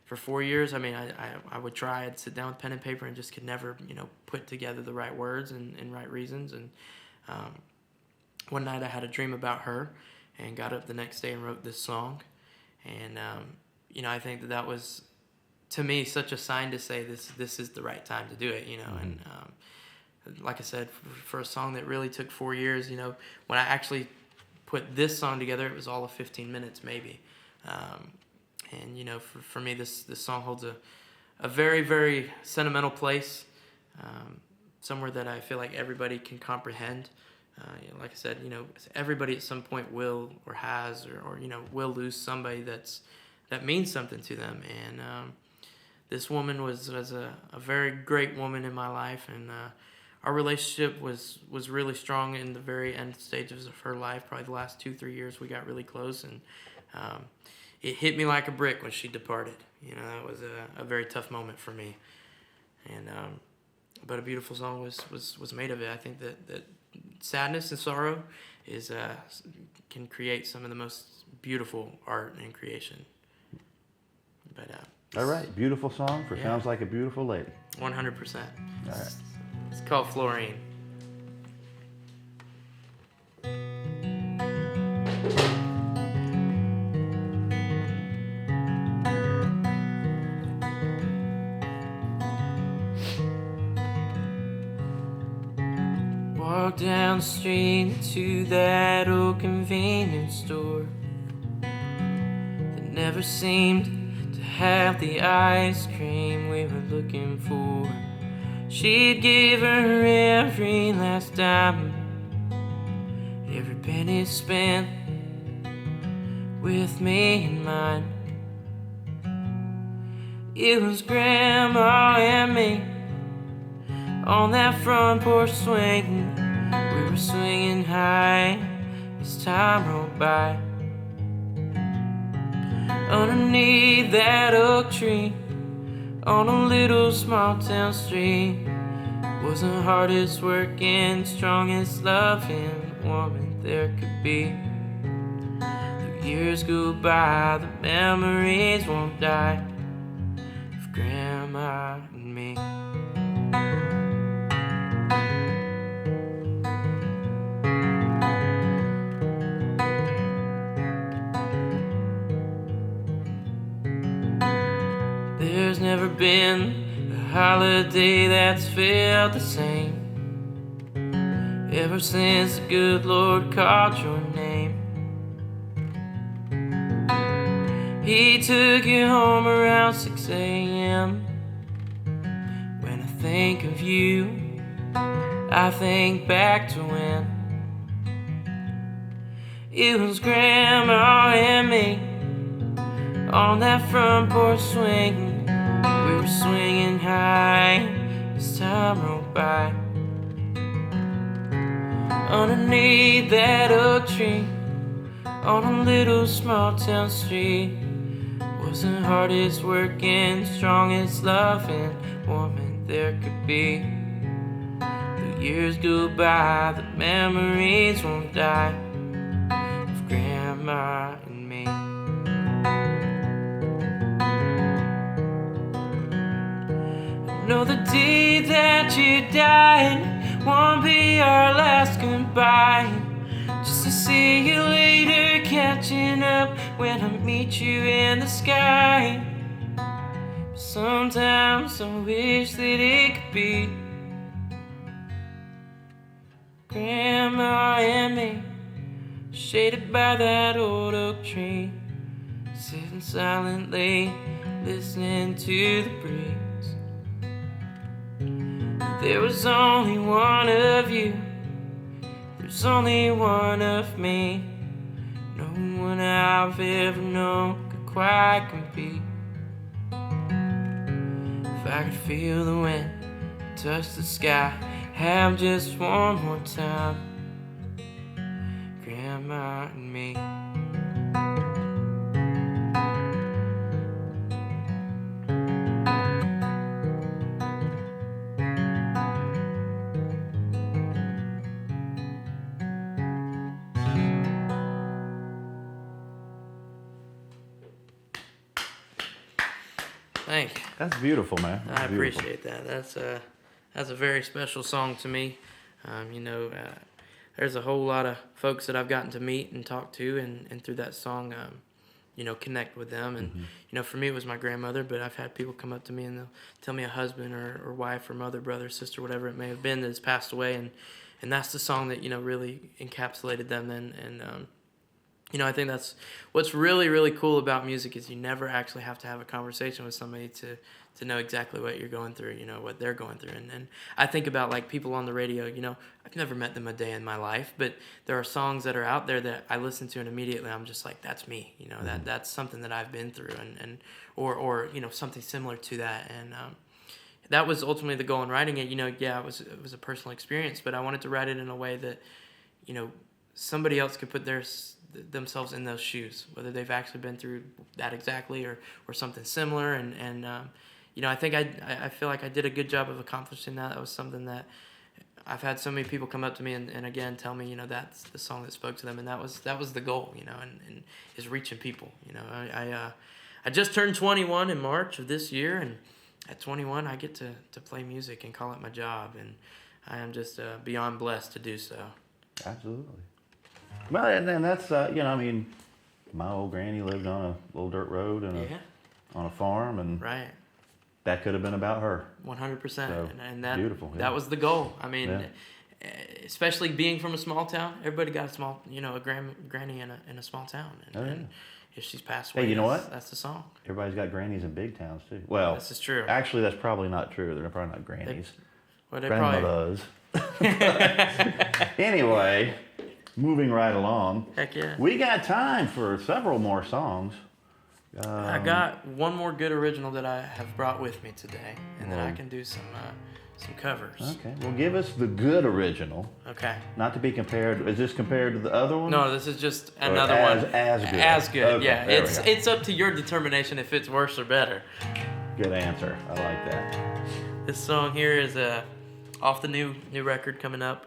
for 4 years, I would try. I'd sit down with pen and paper and just could never, put together the right words and right reasons. And one night I had a dream about her and got up the next day and wrote this song. And, I think that was, to me, such a sign to say this is the right time to do it, And like I said, for a song that really took 4 years, when I actually put this song together, it was all of 15 minutes maybe. And, for me, this song holds a very, very sentimental place, somewhere that I feel like everybody can comprehend. Like I said, everybody at some point will or has or will lose somebody that means something to them. And this woman was a very great woman in my life, and our relationship was really strong in the very end stages of her life. Probably the last 2-3 years we got really close, and it hit me like a brick when she departed. That was a very tough moment for me. And but a beautiful song was made of it. I think that sadness and sorrow can create some of the most beautiful art and creation. But All right, beautiful song for Yeah. Sounds Like a Beautiful Lady. 100%. All right. It's called Florine. Walk down the street to that old convenience store that never seemed to have the ice cream we were looking for. She'd give her every last dime, every penny spent with me in mind. It was Grandma and me on that front porch swing. We were swinging high as time rolled by. Underneath that oak tree on a little small town street was the hardest working, strongest loving woman there could be. The years go by, the memories won't die of Grandma and me. There's never been a holiday that's felt the same ever since the good Lord called your name. He took you home around 6 a.m. When I think of you, I think back to when it was Grandma and me on that front porch swing. We were swinging high as time rolled by. Underneath that oak tree on a little small town street was the hardest working, strongest loving woman there could be. The years go by, the memories won't die of Grandma and me. I know the day that you died won't be our last goodbye. Just to see you later, catching up when I meet you in the sky. Sometimes I wish that it could be Grandma and me, shaded by that old oak tree, sitting silently, listening to the breeze. There was only one of you, there's only one of me. No one I've ever known could quite compete. If I could feel the wind touch the sky, have just one more time, Grandma and me. Thank you. That's beautiful, man. I That's beautiful. appreciate that. That's a very special song to me. There's a whole lot of folks that I've gotten to meet and talk to, and through that song, connect with them. And, for me, it was my grandmother, but I've had people come up to me and they'll tell me a husband or wife or mother, brother, sister, whatever it may have been that has passed away. And that's the song that, really encapsulated them. And I think that's what's really, really cool about music is you never actually have to have a conversation with somebody to know exactly what you're going through, what they're going through. And I think about, like, people on the radio, I've never met them a day in my life, but there are songs that are out there that I listen to and immediately I'm just like, that's me, that's something that I've been through or something similar to that. And that was ultimately the goal in writing it. It was a personal experience, but I wanted to write it in a way that, somebody else could put themselves in those shoes, whether they've actually been through that exactly or something similar. And I think I feel like I did a good job of accomplishing that. That was something that I've had so many people come up to me and again tell me, that's the song that spoke to them, and that was the goal, and is reaching people. I just turned 21 in March of this year, and at 21 I get to play music and call it my job, and I am just beyond blessed to do so. Absolutely. Well, and then that's, my old granny lived on a little dirt road and on a farm, and Right. that could have been about her. 100%. So, and that, beautiful, yeah. That was the goal. I mean, Yeah. especially being from a small town, everybody got a small, a granny in a small town. And if she's passed away, Hey, you know what? That's the song. Everybody's got grannies in big towns, too. Well, This is true. actually, that's probably not true. They're probably not grannies. They Grandmothers. Anyway, moving right along. Heck yeah. We got time for several more songs. I got one more good original that I have brought with me today, and then I can do some covers. Okay. Well, give us the good original. Okay. Not to be compared. Is this compared to the other one? No, this is just Or another as, one. As good. As good, Okay, yeah. there we go. It's up to your determination if it's worse or better. Good answer. I like that. This song here is off the new record coming up.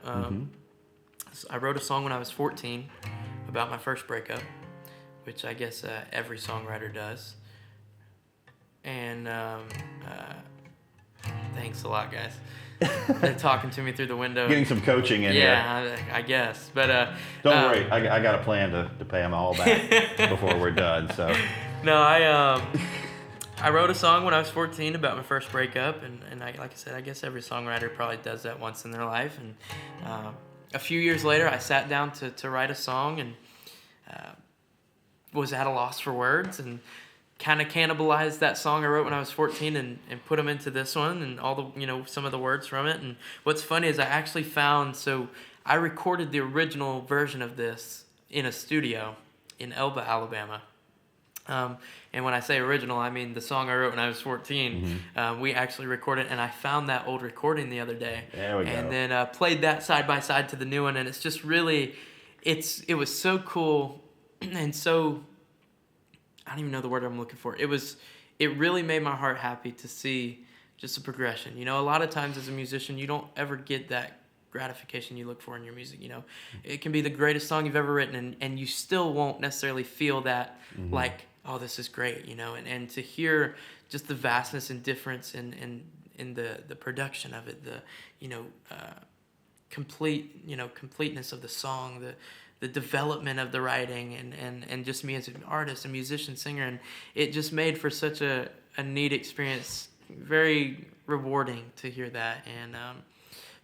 I wrote a song when I was 14 about my first breakup, which I guess every songwriter does. And thanks a lot, guys. They're talking to me through the window. Getting some coaching in here. Yeah, I guess. But don't worry, I got a plan to pay them all back before we're done. So no, I wrote a song when I was 14 about my first breakup, and like I said, I guess every songwriter probably does that once in their life. And a few years later, I sat down to write a song and was at a loss for words and kind of cannibalized that song I wrote when I was 14 and put them into this one and all the, some of the words from it. And what's funny is I actually so I recorded the original version of this in a studio in Elba, Alabama. And when I say original, I mean the song I wrote when I was 14. We actually recorded, and I found that old recording the other day. There we go. And then played that side by side to the new one, and it's just really, it was so cool, and so, I don't even know the word I'm looking for. It really made my heart happy to see just the progression. A lot of times as a musician, you don't ever get that gratification you look for in your music. It can be the greatest song you've ever written, and you still won't necessarily feel that like, oh, this is great, and to hear just the vastness and difference in the production of it, the completeness of the song, the development of the writing, and just me as an artist, a musician, singer, and it just made for such a neat experience, very rewarding to hear that. And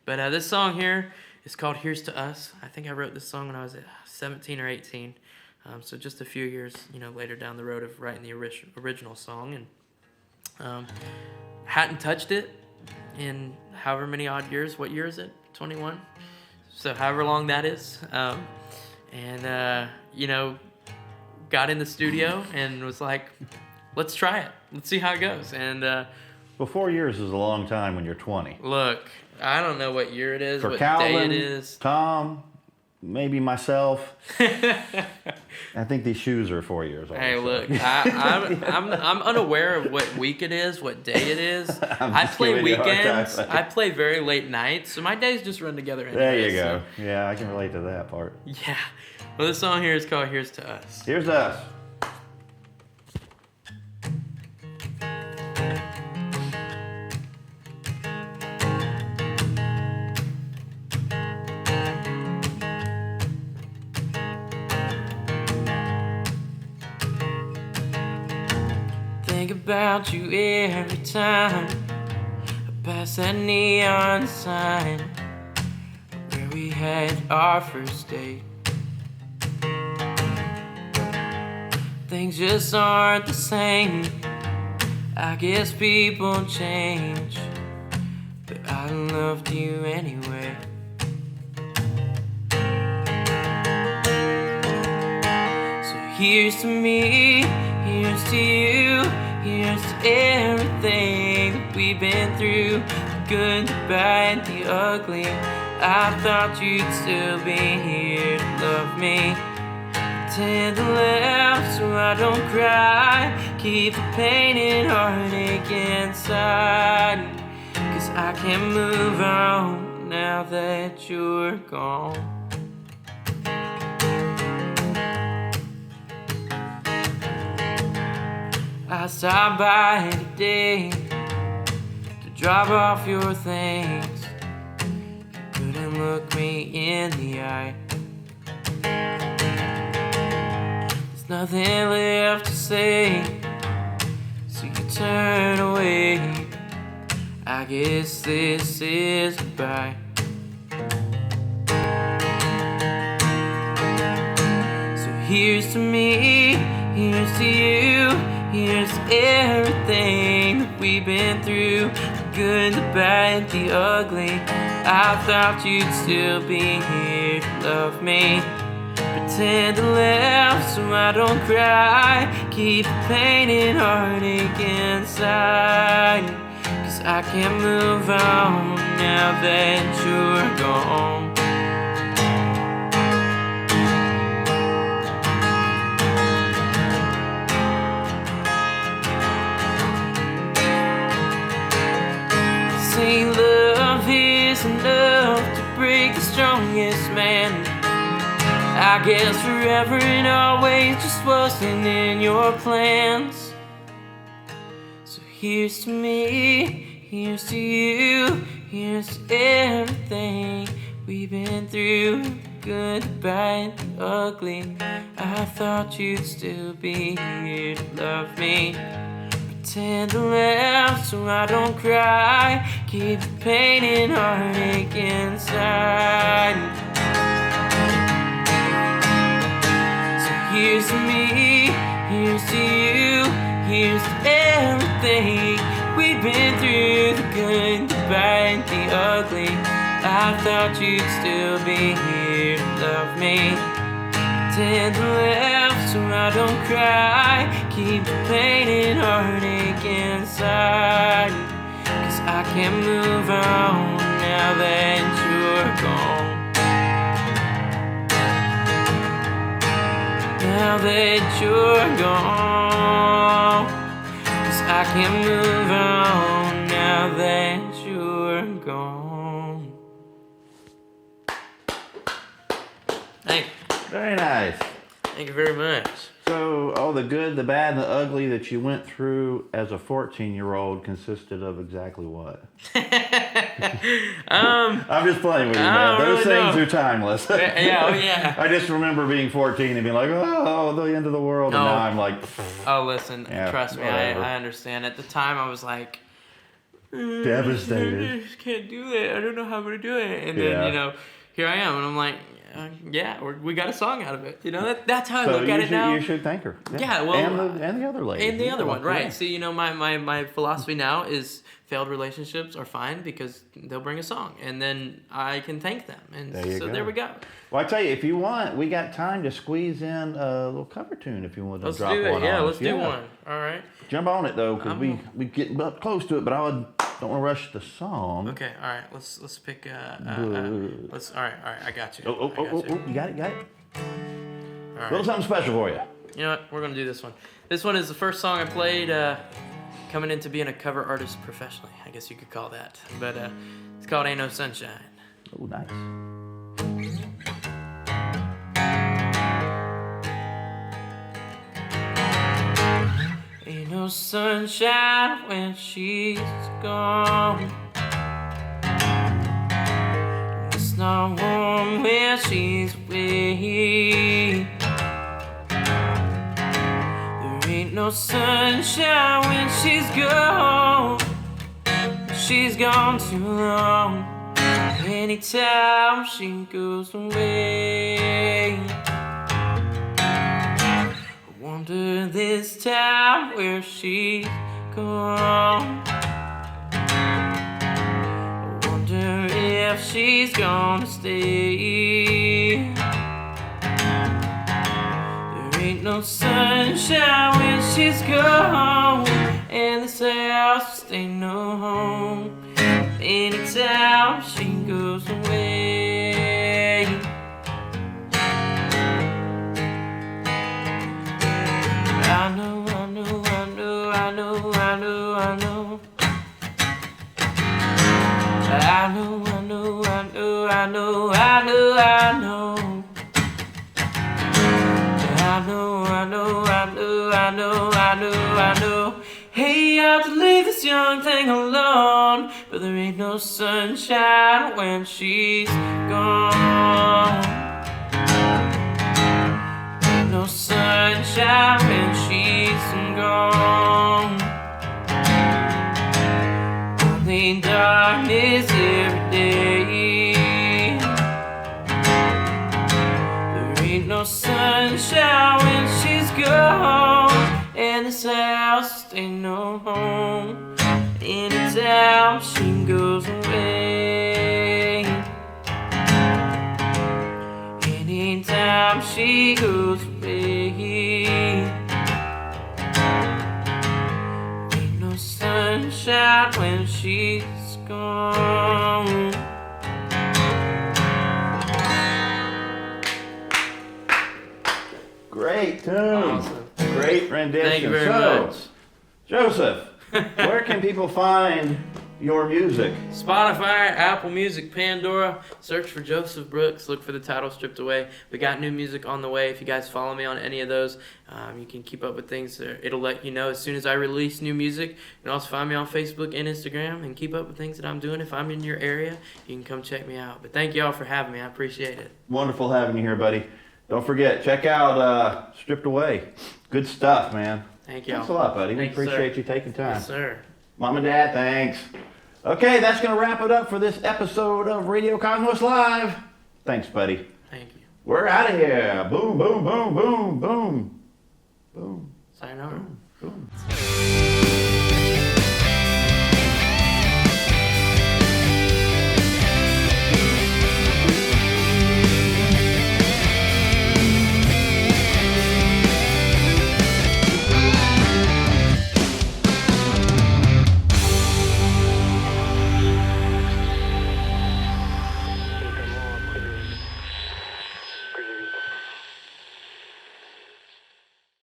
but this song here is called "Here's to Us." I think I wrote this song when I was 17 or 18. So just a few years, later down the road of writing the original song, and hadn't touched it in however many odd years. What year is it? 21. So however long that is, and got in the studio and was like, let's try it. Let's see how it goes. And well, 4 years is a long time when you're 20. Look, I don't know what year it is, For what Calvin, day it is. Tom, maybe myself. I think these shoes are 4 years old. Hey, so. look, I'm unaware of what week it is, what day it is. I play giving you a hard time. weekends. I play very late nights, so my days just run together. Anyway, There you go. Yeah, I can relate to that part. Yeah. Well, this song here is called "Here's to Us." Here's us. about you every time I pass that neon sign where we had our first date. Things just aren't the same. I guess people change, but I loved you anyway. So here's to me, here's to you, here's to everything that we've been through, the good, the bad, the ugly. I thought you'd still be here to love me. Pretend to laugh so I don't cry. Keep the pain and heartache inside, 'cause I can't move on now that you're gone. I stopped by today to drop off your things. You couldn't look me in the eye. Nothing left to say, so you turn away. I guess this is goodbye. So here's to me, here's to you, here's to everything that we've been through, the good, the bad, the ugly. I thought you'd still be here to love me. Pretend to laugh so I don't cry. Keep the pain and heartache inside, 'cause I can't move on now that you're gone. Say love is enough to break the strongest man. I guess forever and always just wasn't in your plans. So here's to me, here's to you, here's to everything we've been through, the good, the bad, the ugly. I thought you'd still be here to love me. Pretend to laugh so I don't cry. Keep the pain and heartache inside. Here's to me, here's to you, here's to everything we've been through, the good, the bad, the ugly. I thought you'd still be here to love me. Pretend to laugh so I don't cry. Keep the pain and heartache inside, 'cause I can't move on now that you're gone. Now that you're gone, 'cause I can't move on now that you're gone. Thank you. Very nice. Thank you very much. So, all the good, the bad, and the ugly that you went through as a 14-year-old consisted of exactly what? I'm just playing with you, man. Those really things know. are timeless. Yeah, oh yeah. I just remember being 14 and being like, oh, the end of the world. And Oh. now I'm like, Oh, listen, Yeah, trust me, whatever. I understand. At the time, I was like, devastated. I just can't do it. I don't know how I'm gonna do it. And Yeah. then, here I am, and I'm like, we got a song out of it. That's how I So look at it now. you should thank her. Yeah, well, and the other lady. And the other one, right? Yeah. See, my philosophy now is failed relationships are fine because they'll bring a song, and then I can thank them. And There you so go. there we go. Well, I tell you, if you want, we got time to squeeze in a little cover tune if you want to Let's drop do it. one Yeah, on let's us. do one. All right. Jump on it though, because I'm- we get up close to it, but don't want to rush the song. Okay. All right. Let's pick. Let's. All right. I got you. Oh, I got you. you got it. All A right. little something special for you. You know what? We're gonna do this one. This one is the first song I played coming into being a cover artist professionally. I guess you could call that. But it's called "Ain't No Sunshine." Oh, nice. Ain't no sunshine when she's gone. It's not warm when she's away. There ain't ain't no sunshine when she's gone. She's gone too long. Anytime she goes away, I wonder this time where she's gone. I wonder if she's gonna stay. There ain't no sunshine when she's gone, and this house ain't no home. Anytime she goes away, I know, I know, I know, I know, I know, I know. I know, I know, I know, I know, I know, I know. I know, I know, I know, I know, I know, I know. Hey, I have to leave this young thing alone, but there ain't no sunshine when she's gone. Ain't no sunshine when she's gone. Only darkness every day. There ain't no sunshine when she's gone, and this house ain't no home. Anytime she goes away, anytime she goes away, ain't no sunshine when she's gone. Great tune. Awesome. Great rendition. Thank you very So, much. Joseph, where can people find your music? Spotify, Apple Music, Pandora. Search for Joseph Brooks. Look for the title, Stripped Away. We got new music on the way. If you guys follow me on any of those, you can keep up with things. It'll let you know as soon as I release new music. You can also find me on Facebook and Instagram and keep up with things that I'm doing. If I'm in your area, you can come check me out. But thank you all for having me. I appreciate it. Wonderful having you here, buddy. Don't forget, check out Stripped Away. Good stuff, man. Thank you. Thanks a lot, buddy. We Thanks, appreciate sir. you taking time. Yes, sir. Mom and Dad, thanks. Okay, that's going to wrap it up for this episode of Radio Cosmos Live. Thanks, buddy. Thank you. We're out of here. Boom, boom, boom, boom, boom. Boom, Sayonara. boom.